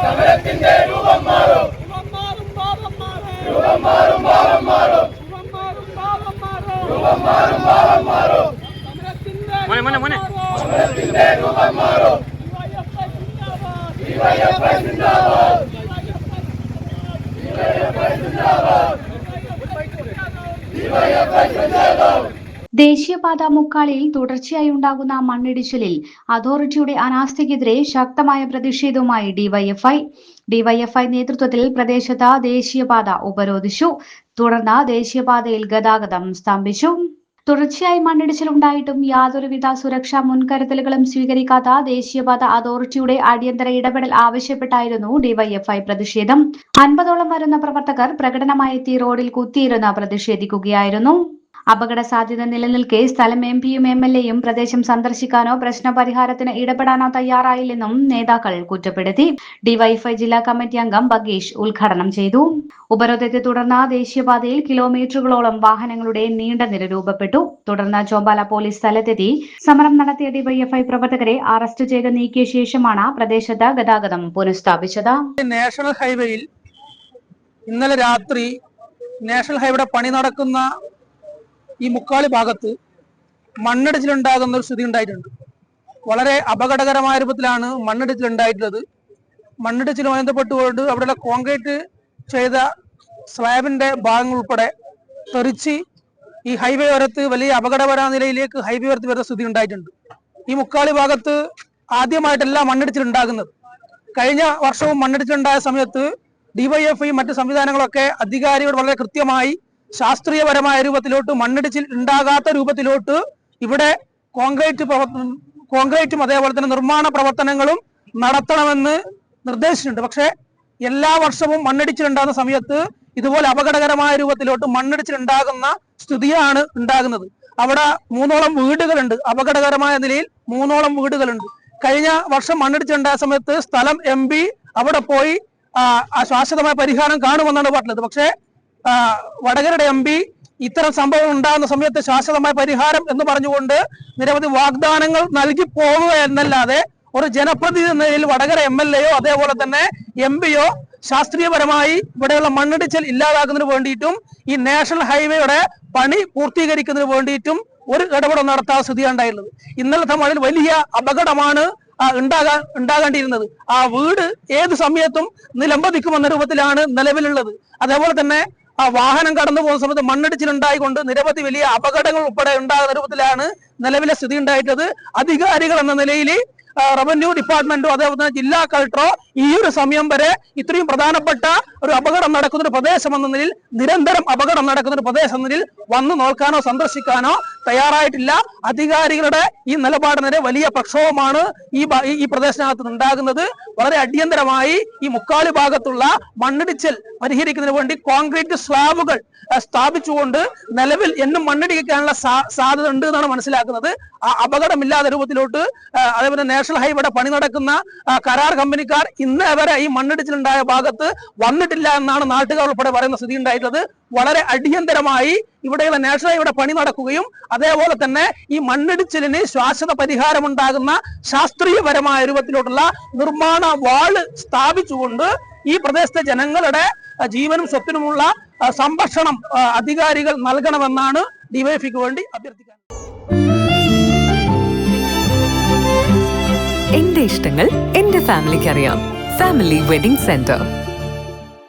സമരത്തിന്റെ രൂപം മാറും. രൂപം മാറും, ഭാവം മാറും. രൂപം മാറും, ഭാവം മാറും. സമരത്തിന്റെ രൂപം മാറും. ഡിവൈഎഫ്ഐ സിന്ദാബാദ്. ഡിവൈഎഫ്ഐ സിന്ദാബാദ്. ഡിവൈഎഫ്ഐ സിന്ദാബാദ്. ദേശീയപാത മുക്കാളിയിൽ തുടർച്ചയായി ഉണ്ടാകുന്ന മണ്ണിടിച്ചിലിൽ അതോറിറ്റിയുടെ അനാസ്ഥയ്ക്കെതിരെ ശക്തമായ പ്രതിഷേധവുമായി ഡിവൈഎഫ്ഐ നേതൃത്വത്തിൽ പ്രദേശത്ത് ദേശീയപാത ഉപരോധിച്ചു. തുടർന്ന് ദേശീയപാതയിൽ ഗതാഗതം സ്തംഭിച്ചു. തുടർച്ചയായി മണ്ണിടിച്ചിലുണ്ടായിട്ടും യാതൊരുവിധ സുരക്ഷാ മുൻകരുതലുകളും സ്വീകരിക്കാത്ത ദേശീയപാത അതോറിറ്റിയുടെ അടിയന്തര ഇടപെടൽ ആവശ്യപ്പെട്ടായിരുന്നു ഡിവൈഎഫ്ഐ പ്രതിഷേധം. 50ഓളം വരുന്ന പ്രവർത്തകർ പ്രകടനമായെത്തി റോഡിൽ കുത്തിയിരുന്ന് പ്രതിഷേധിക്കുകയായിരുന്നു. അപകട സാധ്യത നിലനിൽക്കെ സ്ഥലം എംപിയും എംഎൽഎയും പ്രദേശം സന്ദർശിക്കാനോ പ്രശ്നപരിഹാരത്തിന് ഇടപെടാനോ തയ്യാറായില്ലെന്നും നേതാക്കൾ കുറ്റപ്പെടുത്തി. ഡിവൈഎഫ്ഐ ജില്ലാ കമ്മിറ്റി അംഗം ബഗീഷ് ഉദ്ഘാടനം ചെയ്തു. ഉപരോധത്തെ തുടർന്ന് ദേശീയപാതയിൽ കിലോമീറ്ററുകളോളം വാഹനങ്ങളുടെ നീണ്ട നിര രൂപപ്പെട്ടു. തുടർന്ന് ചോമ്പാല പോലീസ് സ്ഥലത്തെത്തി സമരം നടത്തിയ ഡിവൈഎഫ്ഐ പ്രവർത്തകരെ അറസ്റ്റ് ചെയ്ത് നീക്കിയ ശേഷമാണ് പ്രദേശത്ത് ഗതാഗതം പുനഃസ്ഥാപിച്ചത്. നാഷണൽ ഹൈവേയിൽ ഇന്നലെ രാത്രി നാഷണൽ ഹൈവേയുടെ പണി നടക്കുന്ന ഈ മുക്കാളി ഭാഗത്ത് മണ്ണിടിച്ചിലുണ്ടാകുന്ന ഒരു സ്ഥിതി ഉണ്ടായിട്ടുണ്ട്. വളരെ അപകടകരമായ രൂപത്തിലാണ് മണ്ണിടിച്ചിലുണ്ടായിട്ടുള്ളത്. മണ്ണിടിച്ചിലുമായി ബന്ധപ്പെട്ടുകൊണ്ട് അവിടെയുള്ള കോൺക്രീറ്റ് ചെയ്ത സ്ലാബിന്റെ ഭാഗങ്ങൾ ഉൾപ്പെടെ തെറിച്ച് ഈ ഹൈവേ ഓരത്ത് വലിയ അപകടകരമായ നിലയിലേക്ക് ഹൈവേ ഓരത്ത് വരുന്ന സ്ഥിതി ഉണ്ടായിട്ടുണ്ട്. ഈ മുക്കാളി ഭാഗത്ത് ആദ്യമായിട്ടല്ല മണ്ണിടിച്ചിലുണ്ടാകുന്നത്. കഴിഞ്ഞ വർഷവും മണ്ണിടിച്ചിലുണ്ടായ സമയത്ത് ഡിവൈഎഫ്ഐ മറ്റ് സംവിധാനങ്ങളൊക്കെ അധികാരികൾ വളരെ കൃത്യമായി ശാസ്ത്രീയപരമായ രൂപത്തിലോട്ട് മണ്ണിടിച്ചിൽ ഉണ്ടാകാത്ത രൂപത്തിലോട്ട് ഇവിടെ കോൺക്രീറ്റും അതേപോലെ തന്നെ നിർമ്മാണ പ്രവർത്തനങ്ങളും നടത്തണമെന്ന് നിർദ്ദേശിച്ചിട്ടുണ്ട്. പക്ഷേ എല്ലാ വർഷവും മണ്ണിടിച്ചിലുണ്ടാകുന്ന സമയത്ത് ഇതുപോലെ അപകടകരമായ രൂപത്തിലോട്ട് മണ്ണിടിച്ചിലുണ്ടാകുന്ന സ്ഥിതിയാണ് ഉണ്ടാകുന്നത്. അവിടെ 3ഓളം വീടുകളുണ്ട്. അപകടകരമായ നിലയിൽ 3ഓളം വീടുകളുണ്ട്. കഴിഞ്ഞ വർഷം മണ്ണിടിച്ചിലുണ്ടായ സമയത്ത് സ്ഥലം എംപി അവിടെ പോയി ശാശ്വതമായ പരിഹാരം കാണുമെന്നാണ് പറഞ്ഞത്. പക്ഷേ വടകരയുടെ എംപി ഇത്തരം സംഭവം ഉണ്ടാകുന്ന സമയത്ത് ശാശ്വതമായ പരിഹാരം എന്ന് പറഞ്ഞുകൊണ്ട് നിരവധി വാഗ്ദാനങ്ങൾ നൽകി പോകുക എന്നല്ലാതെ ഒരു ജനപ്രതിനിധി എന്ന നിലയിൽ വടകര എംഎൽഎയോ അതേപോലെ തന്നെ എംപിയോ ശാസ്ത്രീയപരമായി ഇവിടെയുള്ള മണ്ണിടിച്ചിൽ ഇല്ലാതാക്കുന്നതിന് വേണ്ടിയിട്ടും ഈ നാഷണൽ ഹൈവേയുടെ പണി പൂർത്തീകരിക്കുന്നതിന് വേണ്ടിയിട്ടും ഒരു ഇടപെടൽ നടത്താൻ സ്ഥിതിയാണ് ഉണ്ടായിരുന്നത്. ഇന്നലത്തെ മഴയിൽ വലിയ അപകടമാണ് ഉണ്ടാകേണ്ടിയിരുന്നത്. ആ വീട് ഏത് സമയത്തും നിലംപതിക്കുമെന്ന രൂപത്തിലാണ് നിലവിലുള്ളത്. അതേപോലെ തന്നെ ആ വാഹനം കടന്നു പോകുന്ന സമയത്ത് മണ്ണിടിച്ചിലുണ്ടായിക്കൊണ്ട് നിരവധി വലിയ അപകടങ്ങൾ ഉൾപ്പെടെ ഉണ്ടാകുന്ന രൂപത്തിലാണ് നിലവിലെ സ്ഥിതി ഉണ്ടായിട്ടത്. അധികാരികൾ എന്ന നിലയിൽ റവന്യൂ ഡിപ്പാർട്ട്മെന്റോ അതേപോലെ തന്നെ ജില്ലാ കളക്ടറോ ഈ ഒരു സമയം വരെ ഇത്രയും പ്രധാനപ്പെട്ട ഒരു അപകടം നടക്കുന്ന ഒരു പ്രദേശം എന്ന നിലയിൽ നിരന്തരം അപകടം നടക്കുന്ന ഒരു പ്രദേശം എന്ന നിലയിൽ വന്നു നോക്കാനോ സന്ദർശിക്കാനോ തയ്യാറായിട്ടില്ല. അധികാരികളുടെ ഈ നിലപാടിനെതിരെ വലിയ പ്രക്ഷോഭമാണ് ഈ പ്രദേശത്തിനകത്ത് ഉണ്ടാകുന്നത്. വളരെ അടിയന്തരമായി ഈ മുക്കാളി ഭാഗത്തുള്ള മണ്ണിടിച്ചിൽ പരിഹരിക്കുന്നതിന് വേണ്ടി കോൺക്രീറ്റ് സ്ലാബുകൾ സ്ഥാപിച്ചുകൊണ്ട് നിലവിൽ എന്നും മണ്ണിടിക്കാനുള്ള സാധ്യത ഉണ്ട് എന്നാണ് മനസ്സിലാക്കുന്നത്. ആ അപകടമില്ലാത്ത രൂപത്തിലോട്ട് അതേപോലെ നാഷണൽ ഹൈവേയുടെ പണി നടക്കുന്ന കരാർ കമ്പനിക്കാർ ഇന്ന് വരെ ഈ മണ്ണിടിച്ചിലുണ്ടായ ഭാഗത്ത് വന്നിട്ടില്ല എന്നാണ് നാട്ടുകാർ ഉൾപ്പെടെ പറയുന്ന സ്ഥിതി ഉണ്ടായിട്ടുള്ളത്. വളരെ അടിയന്തരമായി ഇവിടെയുള്ള നാഷണൽ ഹൈവേയുടെ പണി നടക്കുകയും അതേപോലെ തന്നെ ഈ മണ്ണിടിച്ചിലിന് ശാശ്വത പരിഹാരം ഉണ്ടാകുന്ന ശാസ്ത്രീയപരമായ രൂപത്തിലോട്ടുള്ള നിർമ്മാണ വാള് സ്ഥാപിച്ചുകൊണ്ട് ഈ പ്രദേശത്തെ ജനങ്ങളുടെ ജീവനും സ്വത്തിനുമുള്ള സംരക്ഷണം അധികാരികൾ നൽകണമെന്നാണ് ഡിവൈഎഫ്ഐക്ക് വേണ്ടി അഭ്യർത്ഥിക്കാൻ. എന്റെ ഇഷ്ടങ്ങൾ എന്റെ ഫാമിലിക്ക് അറിയാം. Family wedding centre.